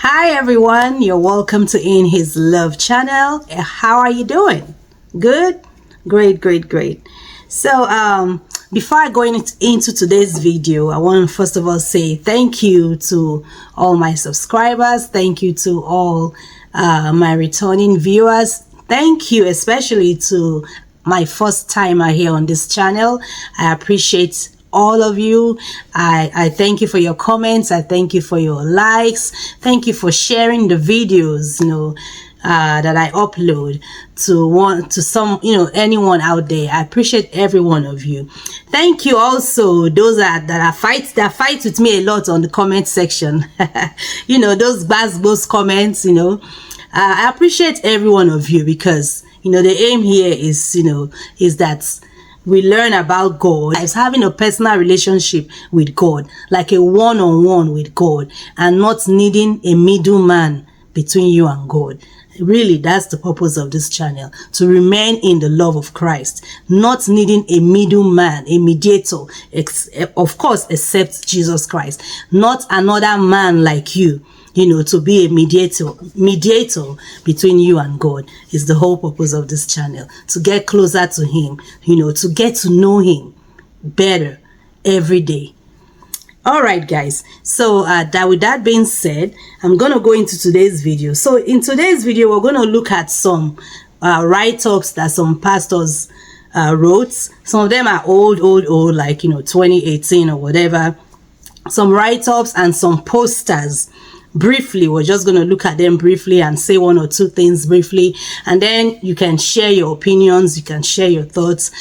Hi everyone, you're welcome to In His Love channel. How are you doing? Good? Great. So before I go into today's video, I want to first of all say thank you to all my subscribers. Thank you to all my returning viewers. Thank you especially to my first timer here on this channel. I appreciate all of you. I thank you for your comments. I thank you for your likes. Thank you for sharing the videos, that I upload to anyone out there. I appreciate every one of you. Thank you also those that fight with me a lot on the comment section. Those those comments, I appreciate every one of you because the aim here is that we learn about God as having a personal relationship with God, like a one-on-one with God, and not needing a middleman between you and God. Really, that's the purpose of this channel, to remain in the love of Christ, not needing a middleman, a mediator, of course, except Jesus Christ, not another man like you. To be a mediator between you and God is the whole purpose of this channel, to get closer to him, to get to know him better every day. All right, guys. So with that being said, I'm going to go into today's video. So in today's video, we're going to look at some write-ups that some pastors wrote. Some of them are old, like, 2018 or whatever. Some write-ups and some posters. Briefly, we're just going to look at them briefly and say one or two things briefly, and then you can share your opinions, you can share your thoughts,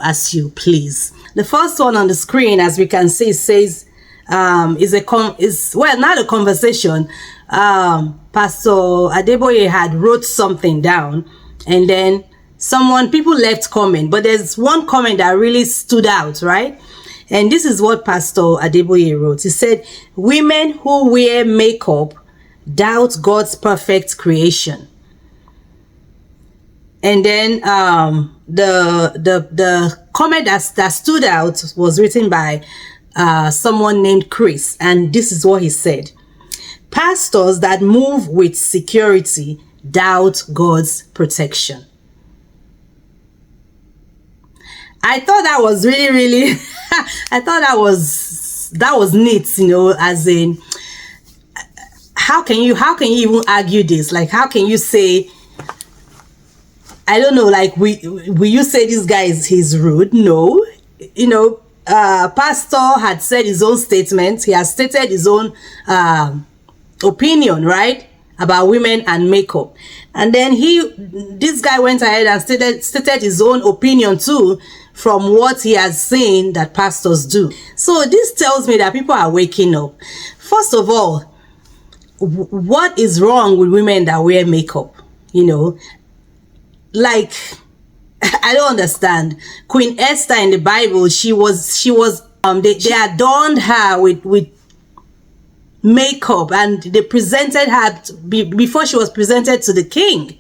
as you please. The first one on the screen, as we can see, says not a conversation. Pastor Adeboye had wrote something down, and then people left comment, but there's one comment that really stood out, right? And this is what Pastor Adeboye wrote. He said, "Women who wear makeup doubt God's perfect creation." And then the comment that stood out was written by someone named Chris. And this is what he said: "Pastors that move with security doubt God's protection." I thought that was really I thought that was neat, as in, how can you even argue this? Like, how can you say, I don't know, like, will you say this guy he's rude? No. Pastor had said his own statement. He has stated his own opinion, right, about women and makeup. And then this guy went ahead and stated his own opinion too, from what he has seen that pastors do. So this tells me that people are waking up. First of all, what is wrong with women that wear makeup? Like, I don't understand. Queen Esther in the Bible, they adorned her with makeup, and they presented her before she was presented to the king.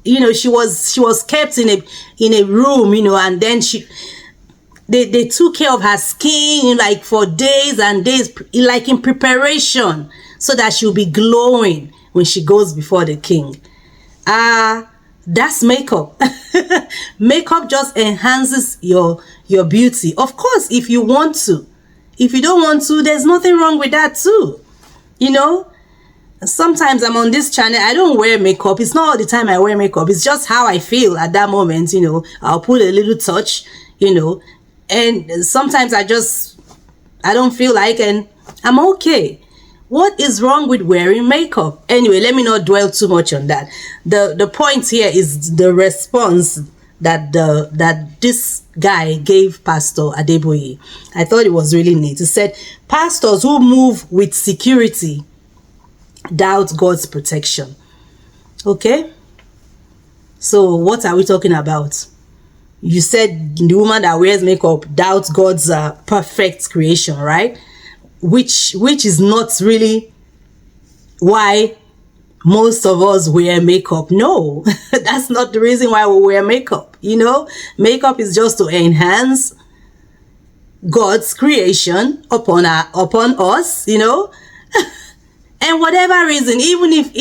She was kept in a room, and then they took care of her skin, like, for days and days, like in preparation, so that she'll be glowing when she goes before the king. That's makeup. Makeup just enhances your beauty. Of course, if you want to. If you don't want to, there's nothing wrong with that too. Sometimes I'm on this channel, I don't wear makeup. It's not all the time I wear makeup. It's just how I feel at that moment. I'll put a little touch, and sometimes I don't feel like, and I'm okay. What is wrong with wearing makeup? Anyway, let me not dwell too much on that. The point here is the response that this guy gave Pastor Adeboye. I thought it was really neat. He said, "Pastors who move with security doubt God's protection." Okay, so what are we talking about? You said the woman that wears makeup doubts God's perfect creation, right? Which is not really why most of us wear makeup. No, that's not the reason why we wear makeup. Makeup is just to enhance God's creation upon us, And whatever reason, even if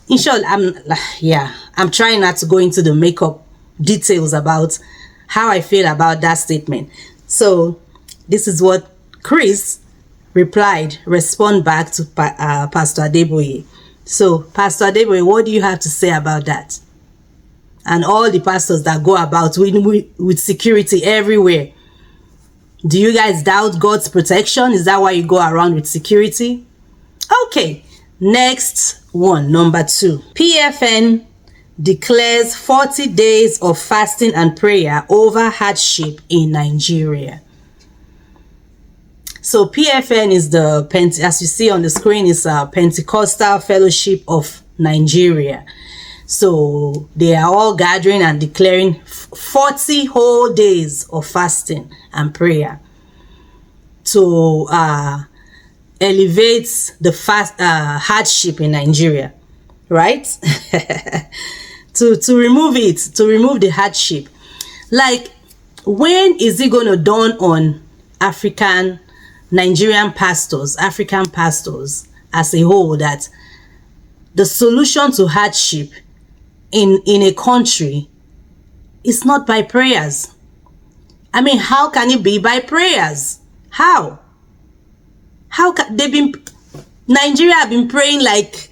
in short, I'm trying not to go into the makeup details about how I feel about that statement. So this is what Chris respond back to Pastor Adeboye. So Pastor Adeboye, what do you have to say about that? And all the pastors that go about with security everywhere. Do you guys doubt God's protection? Is that why you go around with security? Okay, next one, number 2. PFN declares 40 days of fasting and prayer over hardship in Nigeria. So PFN is as you see on the screen, is a Pentecostal Fellowship of Nigeria. So they are all gathering and declaring 40 whole days of fasting and prayer to elevate the hardship in Nigeria, right? to remove the hardship. Like, when is it going to dawn on African pastors as a whole that the solution to hardship in a country is not by prayers? I mean, how can it be by prayers? How can Nigeria have been praying like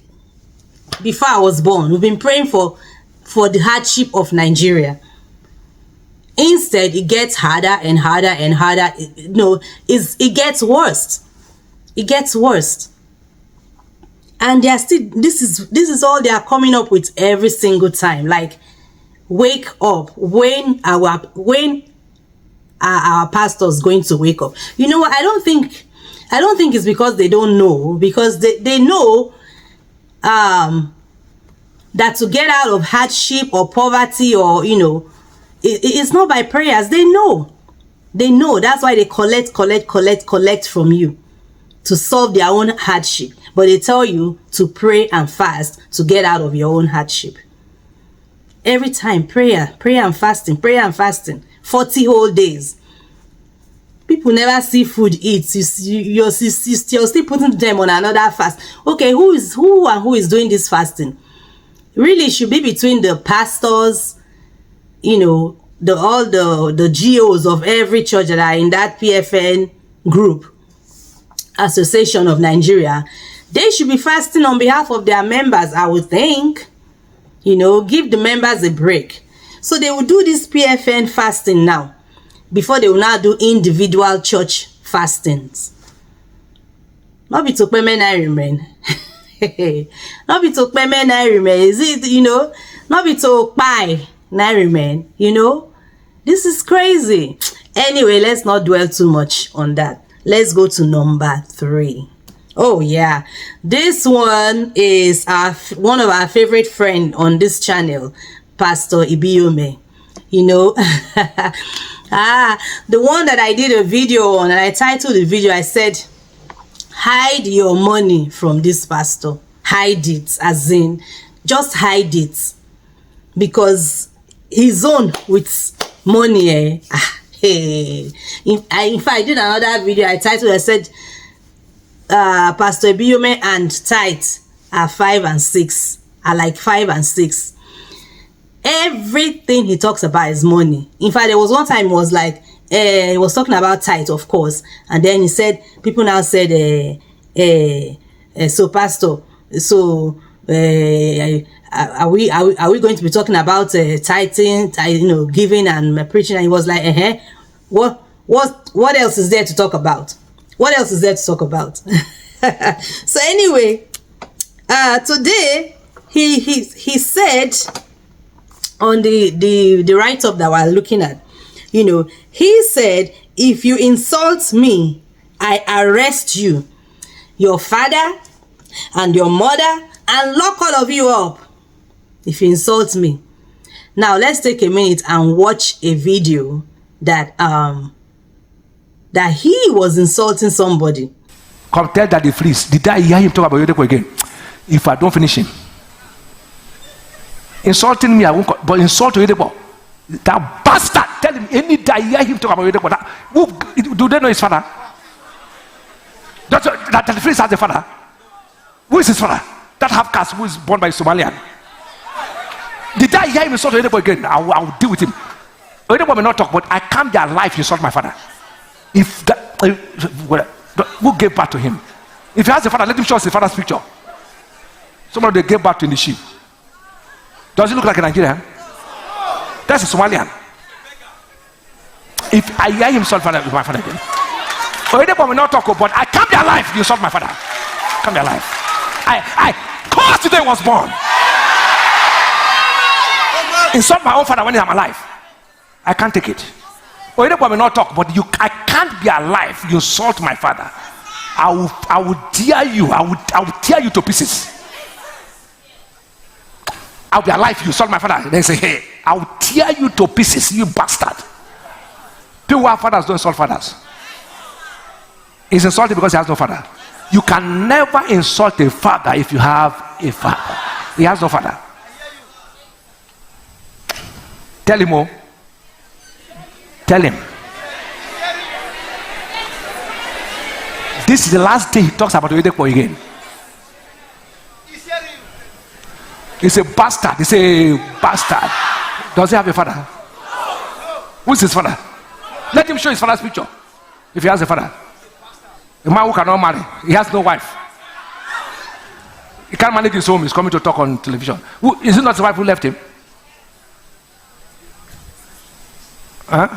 before I was born. We've been praying for the hardship of Nigeria. Instead, it gets harder and harder and harder. It gets worse. It gets worse. And they are still, this is all they are coming up with every single time. Like, wake up. When our pastors going to wake up? You know what? I don't think it's because they don't know, because they know that to get out of hardship or poverty, or it's not by prayers. They know. That's why they collect from you to solve their own hardship. But they tell you to pray and fast to get out of your own hardship. Every time, prayer and fasting, 40 whole days. People never see food eat. You're still putting them on another fast. Okay, who is doing this fasting? Really, it should be between the pastors, all the GOs of every church that are in that PFN group, Association of Nigeria. They should be fasting on behalf of their members, I would think. Give the members a break. So they will do this PFN fasting now, before they will now do individual church fastings. Not be to payment I remain. Not be to payment I remain. Is it, not be to buy I remain, This is crazy. Anyway, let's not dwell too much on that. Let's go to number 3. Oh yeah, this one is one of our favorite friends on this channel, Pastor Ibiome. The one that I did a video on, and I titled the video, I said, hide your money from this pastor. Hide it, as in, just hide it. Because his own with money, if I did another video, I said, Pastor Ibiome and tithe are 5 and 6. Are like 5 and 6. Everything he talks about is money. In fact, there was one time he was like, he was talking about tithe, of course, and then he said, people now said, so pastor, so are we going to be talking about tithing, giving and preaching? And he was like, what else is there to talk about? What else is there to talk about? So anyway, today he said on the write-up that we're looking at, he said, if you insult me, I arrest you, your father and your mother, and lock all of you up. If you insult me. Now let's take a minute and watch a video that he was insulting somebody. Come tell Daddy Freeze. Did I hear him talk about Yodeko again? If I don't finish him. Insulting me, I won't, but insult Yodeko. That bastard, tell him any day I hear him talk about Yodeko. Do they know his father? Daddy Freeze has a father. Who is his father? That half caste who is born by Somalian. Did I hear him insult Oedebo again? I will deal with him. Oedebo may not talk, but I can't be alive to insult my father. If that, who gave birth to him? If he has a father, let him show us his father's picture. Somebody they gave birth to in the sheep. Does he look like a Nigerian? That's a Somalian. If I hear him insult my father again, Oedebo may not talk, but I can't be alive to insult my father. I can't be alive. I caused today was born. Insult my own father when I'm alive. I can't take it. Oedebo may not talk, but I can't be alive. You insult my father. I will tear you. I will tear you to pieces. I'll be alive. You insult my father. Then say, hey, I will tear you to pieces, you bastard. People who have fathers don't insult fathers. He's insulted because he has no father. You can never insult a father if you have a father. He has no father. Tell him, oh. Tell him. This is the last day he talks about Oedebo again. He's a bastard. He's a bastard. Does he have a father? Who's his father? Let him show his father's picture. If he has a father. A man who cannot marry. He has no wife. He can't manage his home. He's coming to talk on television. Is it not his wife who left him? Huh?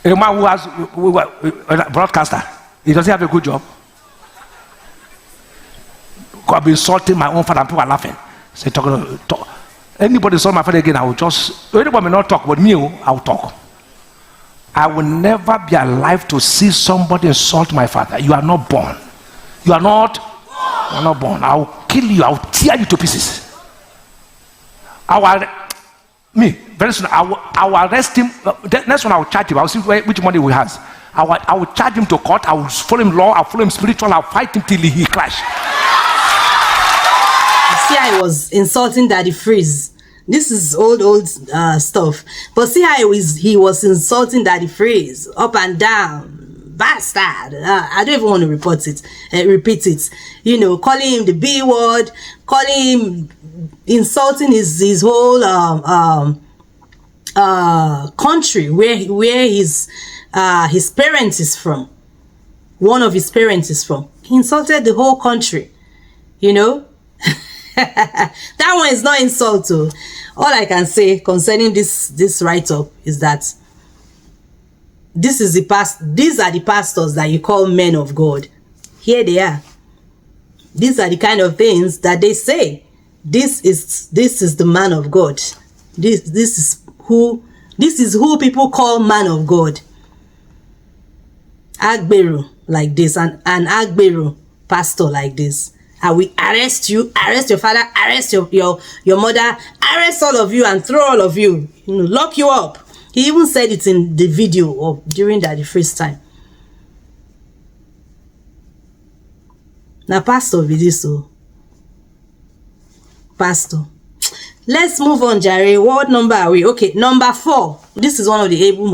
A man who has a broadcaster. He doesn't have a good job. God be insulting my own father and people are laughing. Say, talk. Anybody insult my father again, I will just. Anybody may not talk, but me, I will talk. I will never be alive to see somebody insult my father. You are not born. You are not born. I will kill you. I will tear you to pieces. Very soon, I will arrest him. Next one, I will charge him. I will see which money he has. I will charge him to court. I will follow him law. I will follow him spiritual. I will fight him till he crash. See how he was insulting Daddy Freeze. This is old stuff. But see how he was insulting Daddy Freeze up and down. Bastard. I don't even want to repeat it. You know, calling him the B word, calling him, insulting his whole country where his parents is from. One of his parents is from. He insulted the whole country. You know. That one is not insult too. All I can say concerning this write-up is that these are the pastors that you call men of God. Here they are. These are the kind of things that they say. This is the man of God. This is who people call man of God. Agberu like this, and Agberu pastor like this. I will arrest you, arrest your father, arrest your mother, arrest all of you and throw all of you, lock you up. He even said it in the video or during the first time. Now, pastor, so pastor. Let's move on, Jerry. What number are we? Okay, number 4. This is one of the able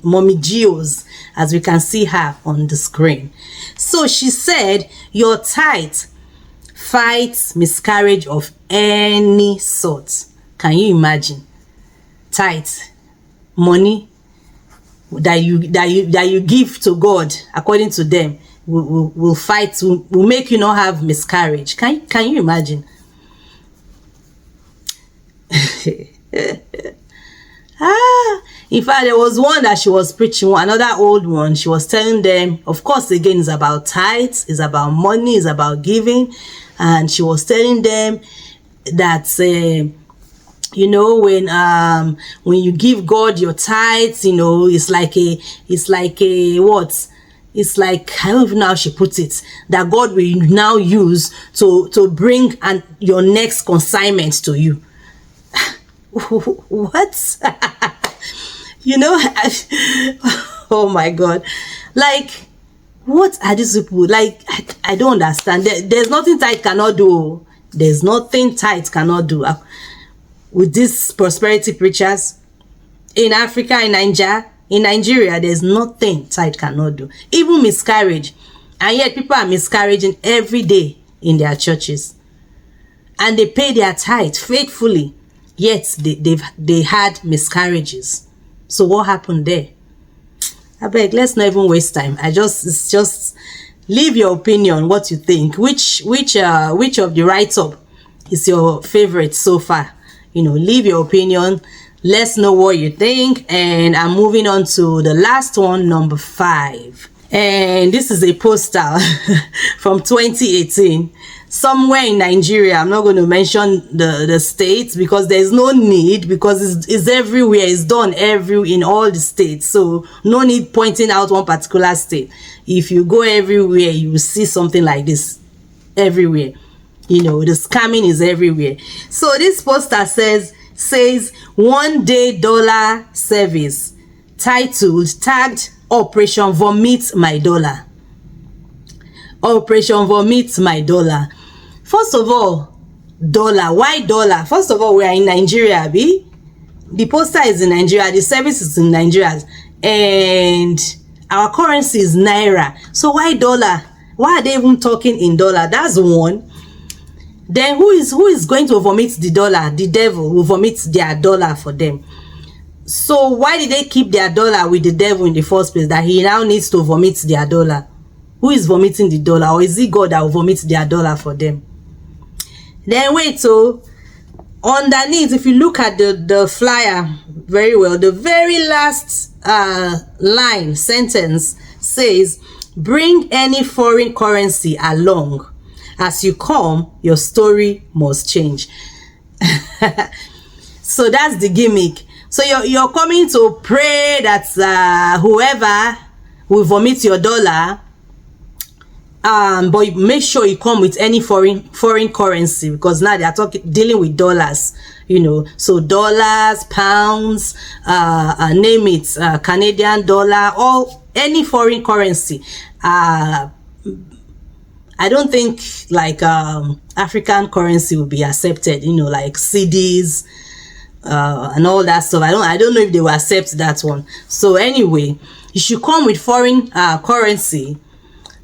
mommy Geos, as we can see her on the screen. So she said, your tithe fights miscarriage of any sort. Can you imagine? Tithe, money that you give to God, according to them, will fight, will make you not have miscarriage. Can you imagine? In fact, there was one that she was preaching, another old one. She was telling them, of course, again, it's about tithes, it's about money, it's about giving. And she was telling them that when you give God your tithes, it's like I don't even know how she puts it, that God will now use to bring your next consignment to you. What? Oh my God. Like, what are these people? Like, I don't understand. There's nothing tithe cannot do. There's nothing tithe cannot do. With these prosperity preachers in Africa, in Nigeria, there's nothing tithe cannot do. Even miscarriage. And yet people are miscarriaging every day in their churches. And they pay their tithe faithfully, yet they had miscarriages. So what happened there? I beg, let's not even waste time. It's just leave your opinion, what you think. Which of the write-up is your favorite so far? Leave your opinion. Let's know what you think. And I'm moving on to the last one, number 5. And this is a poster from 2018, somewhere in Nigeria. I'm not going to mention the states because there's no need, because it's everywhere. It's done in all the states, so no need pointing out one particular state. If you go everywhere, you will see something like this everywhere. The scamming is everywhere. So this poster says one day dollar service, tagged Operation Vomit My Dollar. Operation Vomit My Dollar. First of all, dollar. Why dollar? First of all, we are in Nigeria, abi? The poster is in Nigeria, the service is in Nigeria, and our currency is naira. So why dollar? Why are they even talking in dollar? That's one. Then who is going to vomit the dollar? The devil will vomit their dollar for them. So why did they keep their dollar with the devil in the first place, that he now needs to vomit their dollar? Who is vomiting the dollar? Or is it God that will vomit their dollar for them? Then wait, so underneath, if you look at the flyer very well, the very last sentence says, bring any foreign currency along. As you come, your story must change. So that's the gimmick. So you're coming to pray that whoever will vomit your dollar, but make sure you come with any foreign currency, because now they are dealing with dollars, so dollars, pounds, name it, Canadian dollar, or any foreign currency. I don't think like African currency will be accepted, like CDs and all that stuff. I don't know if they will accept that one. So anyway, you should come with foreign currency,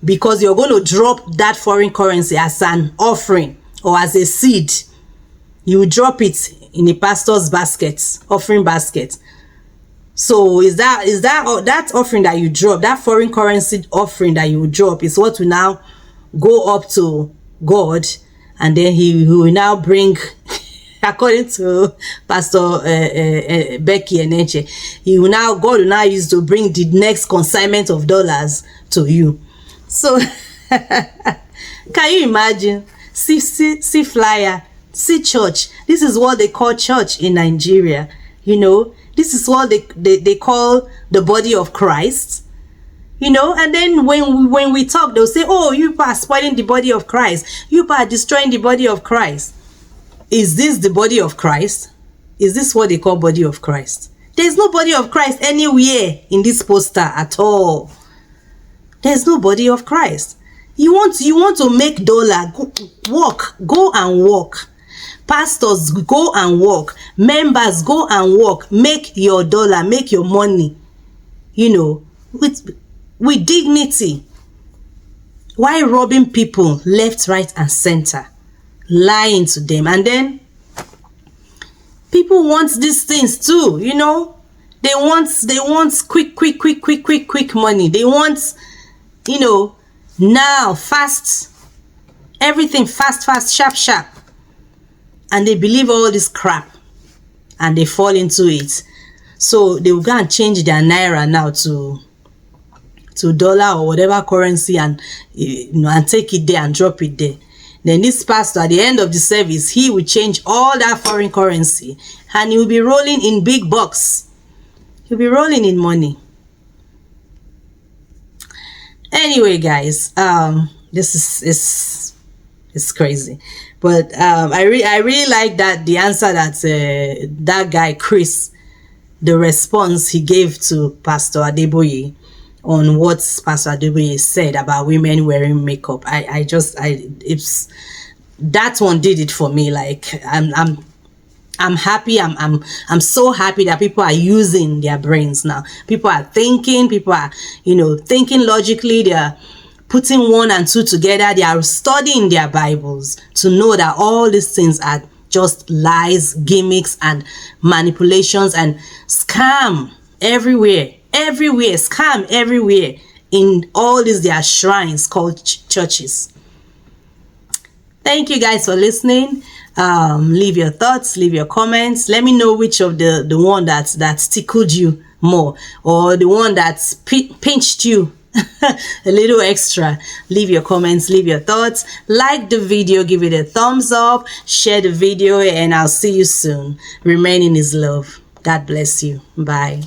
because you're going to drop that foreign currency as an offering or as a seed. You drop it in a pastor's basket, offering basket. So is that offering that you drop, that foreign currency offering that you drop, is what will now go up to God, and then he will now bring, according to Pastor Becky Eneche, God will now use to bring the next consignment of dollars to you. So can you imagine? See flyer, see church. This is what they call church in Nigeria. This is what they call the body of Christ. And then when we talk, they'll say, oh, you are spoiling the body of Christ. You are destroying the body of Christ. Is this the body of Christ? Is this what they call body of Christ? There's no body of Christ anywhere in this poster at all. There's no body of Christ. You want to make dollar, go and work. Pastors, go and work. Members, go and work. Make your dollar, make your money. With dignity. Why robbing people left, right, and center? Lying to them. And then people want these things too, They want quick money. They want, now fast, everything fast, sharp. And they believe all this crap and they fall into it. So they will go and change their naira now to dollar or whatever currency, and and take it there and drop it there. Then this pastor, at the end of the service, he will change all that foreign currency and he will be rolling in big bucks. He'll be rolling in money. Anyway, guys, this is crazy, but I really like that the answer that that guy Chris, the response he gave to Pastor Adeboye on what Pastor Adeboye said about women wearing makeup. It's that one did it for me. Like I'm happy. I'm so happy that people are using their brains now. People are thinking. People are thinking logically. They are putting 1 and 2 together. They are studying their Bibles to know that all these things are just lies, gimmicks, and manipulations and scam everywhere. Everywhere, scam everywhere in all these their shrines called churches. Thank you guys for listening. Leave your thoughts, leave your comments. Let me know which of the one that tickled you more, or the one that pinched you a little extra. Leave your comments, leave your thoughts. Like the video, give it a thumbs up, share the video, and I'll see you soon. Remain in His love. God bless you. Bye.